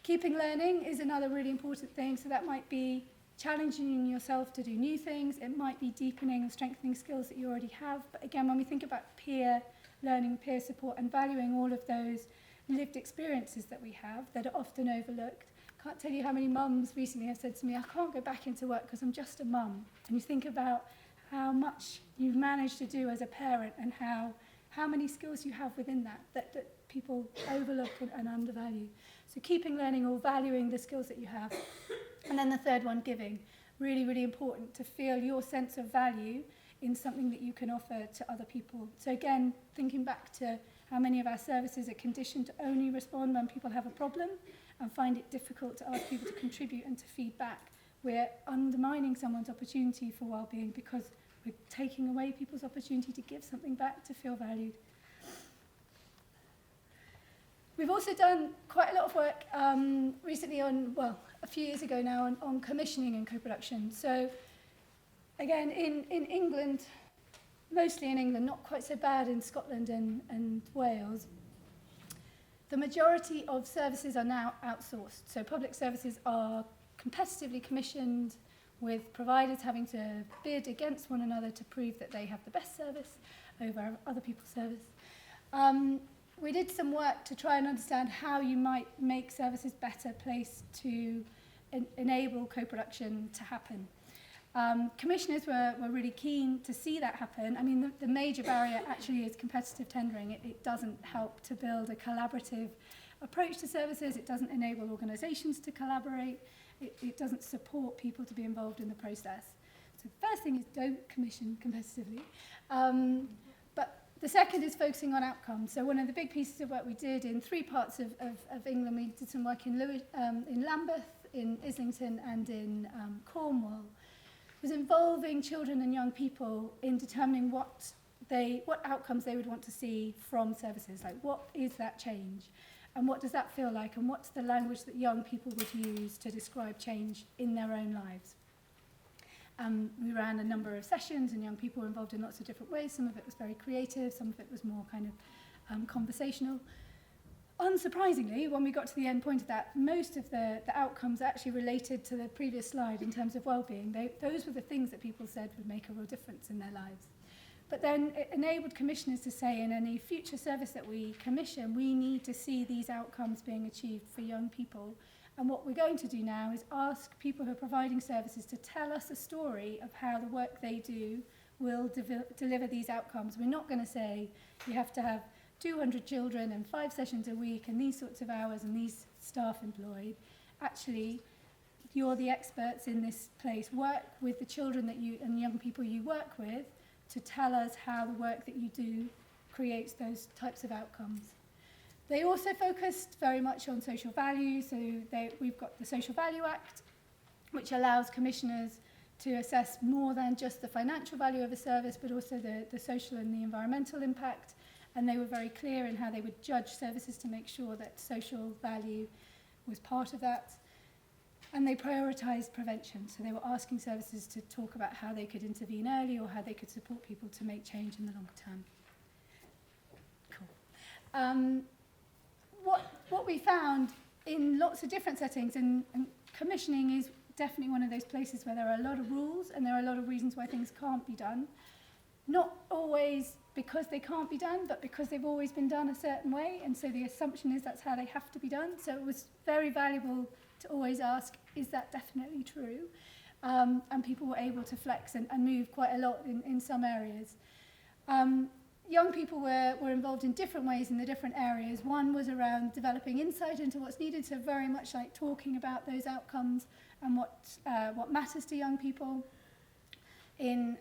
A: Keeping learning is another really important thing, so that might be challenging yourself to do new things. It might be deepening and strengthening skills that you already have. But again, when we think about peer learning, peer support, and valuing all of those lived experiences that we have that are often overlooked, I can't tell you how many mums recently have said to me, I can't go back into work because I'm just a mum. And you think about how much you've managed to do as a parent and how many skills you have within that people overlook and undervalue. So keeping learning or valuing the skills that you have. And then the third one, giving. Really, really important to feel your sense of value in something that you can offer to other people. So again, thinking back to how many of our services are conditioned to only respond when people have a problem and find it difficult to ask people to contribute and to feed back. We're undermining someone's opportunity for well-being because we're taking away people's opportunity to give something back, to feel valued. We've also done quite a lot of work recently a few years ago now, on commissioning and co-production. So again, in England, mostly in England, not quite so bad in Scotland and Wales, the majority of services are now outsourced. So public services are competitively commissioned, with providers having to bid against one another to prove that they have the best service over other people's service. We did some work to try and understand how you might make services better placed to enable co-production to happen. Commissioners were really keen to see that happen. I mean, the major barrier actually is competitive tendering. It doesn't help to build a collaborative approach to services. It doesn't enable organisations to collaborate. It doesn't support people to be involved in the process. So the first thing is don't commission competitively. But the second is focusing on outcomes. So one of the big pieces of work we did in 3 parts of England, we did some work in Lambeth, in Islington and in Cornwall, was involving children and young people in determining what outcomes they would want to see from services. Like, what is that change? And what does that feel like? And what's the language that young people would use to describe change in their own lives? We ran a number of sessions, and young people were involved in lots of different ways. Some of it was very creative, some of it was more kind of conversational. Unsurprisingly, when we got to the end point of that, most of the outcomes actually related to the previous slide in terms of well-being. Those were the things that people said would make a real difference in their lives. But then it enabled commissioners to say, in any future service that we commission, we need to see these outcomes being achieved for young people. And what we're going to do now is ask people who are providing services to tell us a story of how the work they do will deliver these outcomes. We're not going to say you have to have 200 children and 5 sessions a week and these sorts of hours and these staff employed. Actually, you're the experts in this place. Work with the children that you and young people you work with to tell us how the work that you do creates those types of outcomes. They also focused very much on social value. So we've got the Social Value Act, which allows commissioners to assess more than just the financial value of a service, but also the social and the environmental impact. And they were very clear in how they would judge services to make sure that social value was part of that. And they prioritised prevention. So they were asking services to talk about how they could intervene early or how they could support people to make change in the long term. Cool. What we found in lots of different settings, and commissioning is definitely one of those places where there are a lot of rules and there are a lot of reasons why things can't be done. Not always because they can't be done, but because they've always been done a certain way, and so the assumption is that's how they have to be done. So it was very valuable to always ask, is that definitely true? And people were able to flex and move quite a lot in some areas. Young people were involved in different ways in the different areas. One was around developing insight into what's needed, so very much like talking about those outcomes and what matters to young people. In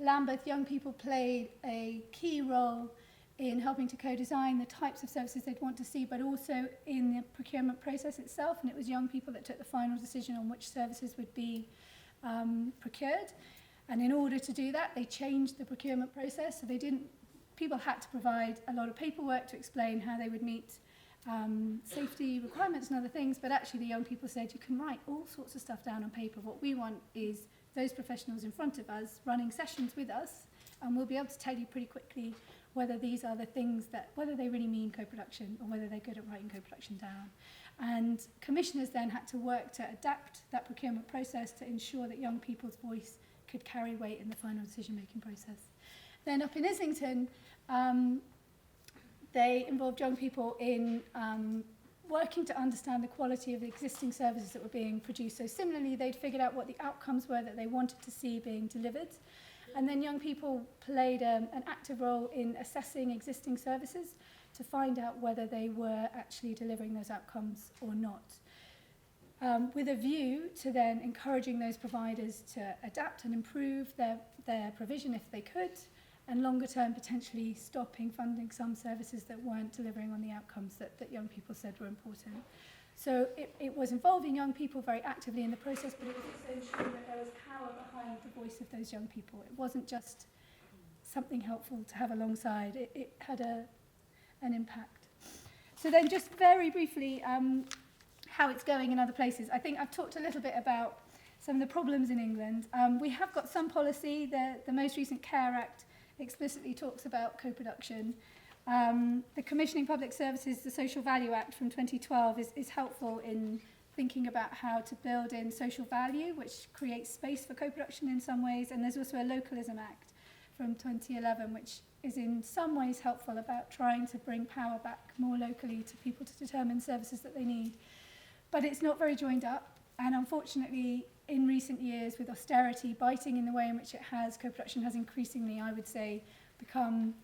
A: Lambeth, young people played a key role in helping to co-design the types of services they'd want to see, but also in the procurement process itself, and it was young people that took the final decision on which services would be procured. And in order to do that, they changed the procurement process, so people had to provide a lot of paperwork to explain how they would meet safety requirements and other things, but actually the young people said, you can write all sorts of stuff down on paper. What we want is those professionals in front of us running sessions with us, and we'll be able to tell you pretty quickly whether these are the things whether they really mean co-production or whether they're good at writing co-production down. And commissioners then had to work to adapt that procurement process to ensure that young people's voice could carry weight in the final decision-making process. Then up in Islington, they involved young people in working to understand the quality of the existing services that were being produced. So similarly, they'd figured out what the outcomes were that they wanted to see being delivered. And then young people played an active role in assessing existing services to find out whether they were actually delivering those outcomes or not. With a view to then encouraging those providers to adapt and improve their provision if they could, and longer term potentially stopping funding some services that weren't delivering on the outcomes that young people said were important. So it was involving young people very actively in the process, but it was also ensuring that there was power behind the voice of those young people. It wasn't just something helpful to have alongside, it had an impact. So then just very briefly, how it's going in other places. I think I've talked a little bit about some of the problems in England. We have got some policy. The most recent Care Act explicitly talks about co-production. The Commissioning Public Services, the Social Value Act from 2012 is helpful in thinking about how to build in social value, which creates space for co-production in some ways. And there's also a Localism Act from 2011, which is in some ways helpful about trying to bring power back more locally to people to determine services that they need. But it's not very joined up, and unfortunately, in recent years, with austerity biting in the way in which it has, co-production has increasingly, I would say, become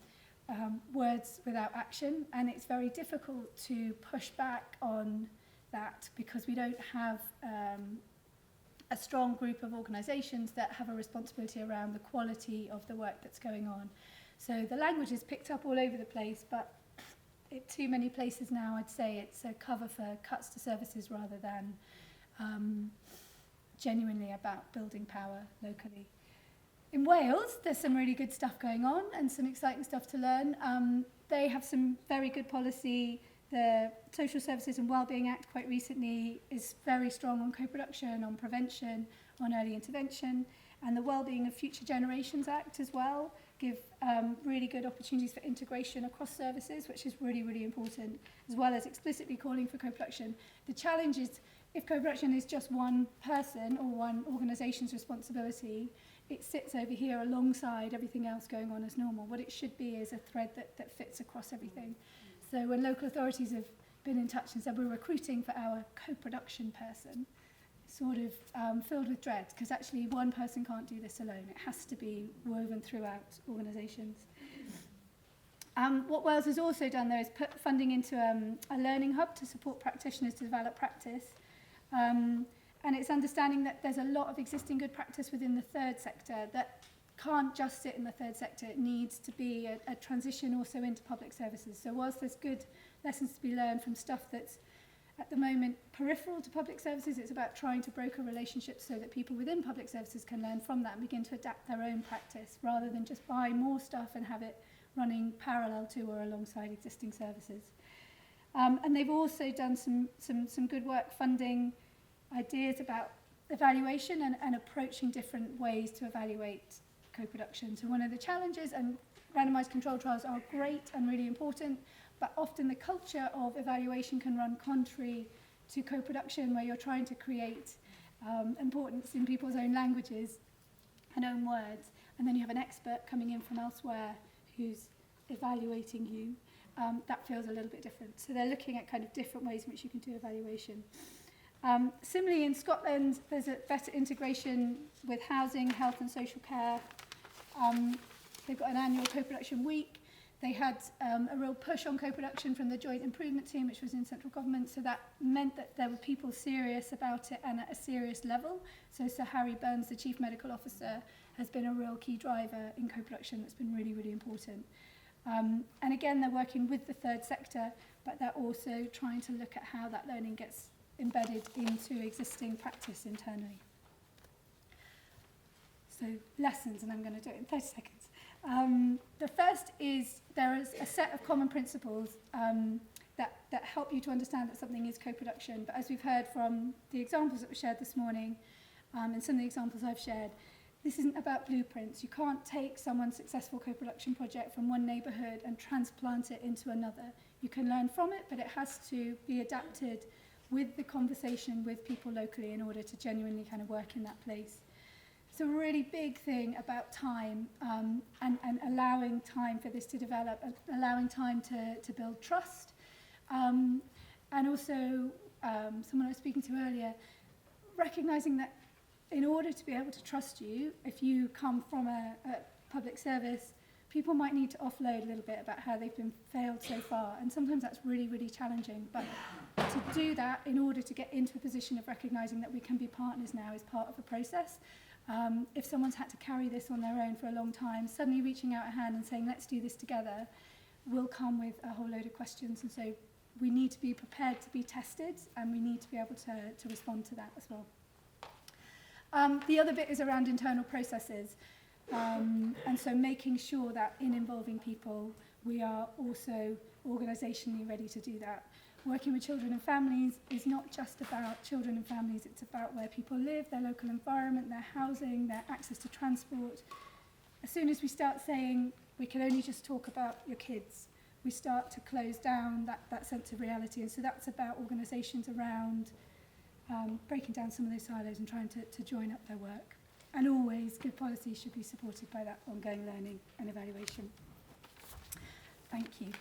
A: words without action, and it's very difficult to push back on that because we don't have a strong group of organisations that have a responsibility around the quality of the work that's going on. So the language is picked up all over the place, but too many places now, I'd say it's a cover for cuts to services rather than genuinely about building power locally. In Wales, there's some really good stuff going on and some exciting stuff to learn. They have some very good policy. The Social Services and Wellbeing Act quite recently is very strong on co-production, on prevention, on early intervention, and the Wellbeing of Future Generations Act as well give really good opportunities for integration across services, which is really, really important, as well as explicitly calling for co-production. The challenge is if co-production is just one person or one organisation's responsibility, it sits over here alongside everything else going on as normal. What it should be is a thread that fits across everything. So when local authorities have been in touch and said we're recruiting for our co-production person, it's sort of filled with dread, because actually one person can't do this alone. It has to be woven throughout organisations. What Wales has also done, though, is put funding into a learning hub to support practitioners to develop practice. And it's understanding that there's a lot of existing good practice within the third sector that can't just sit in the third sector. It needs to be a transition also into public services. So whilst there's good lessons to be learned from stuff that's at the moment peripheral to public services, it's about trying to broker relationships so that people within public services can learn from that and begin to adapt their own practice rather than just buy more stuff and have it running parallel to or alongside existing services. And they've also done some good work funding ideas about evaluation and approaching different ways to evaluate co-production. So one of the challenges, and randomised control trials are great and really important, but often the culture of evaluation can run contrary to co-production, where you're trying to create importance in people's own languages and own words, and then you have an expert coming in from elsewhere who's evaluating you. That feels a little bit different. So they're looking at kind of different ways in which you can do evaluation. Similarly, in Scotland, there's a better integration with housing, health and social care. They've got an annual co-production week. They had a real push on co-production from the Joint Improvement Team, which was in central government, so that meant that there were people serious about it and at a serious level. So Sir Harry Burns, the Chief Medical Officer, has been a real key driver in co-production that's been really, really important. And again, they're working with the third sector, but they're also trying to look at how that learning gets embedded into existing practice internally. So lessons, and I'm going to do it in 30 seconds. The first is there is a set of common principles that help you to understand that something is co-production. But as we've heard from the examples that were shared this morning, and some of the examples I've shared, this isn't about blueprints. You can't take someone's successful co-production project from one neighbourhood and transplant it into another. You can learn from it, but it has to be adapted with the conversation with people locally in order to genuinely kind of work in that place. It's a really big thing about time and allowing time for this to develop, allowing time to build trust. And also, someone I was speaking to earlier, recognising that in order to be able to trust you, if you come from a public service, people might need to offload a little bit about how they've been failed so far. And sometimes that's really, really challenging. But to do that in order to get into a position of recognising that we can be partners now is part of the process. If someone's had to carry this on their own for a long time, suddenly reaching out a hand and saying, let's do this together, will come with a whole load of questions. And so we need to be prepared to be tested, and we need to be able to respond to that as well. The other bit is around internal processes. And so making sure that in involving people, we are also organisationally ready to do that. Working with children and families is not just about children and families, it's about where people live, their local environment, their housing, their access to transport. As soon as we start saying we can only just talk about your kids, we start to close down that sense of reality. And so that's about organisations around breaking down some of those silos and trying to join up their work. And always, good policy should be supported by that ongoing learning and evaluation. Thank you.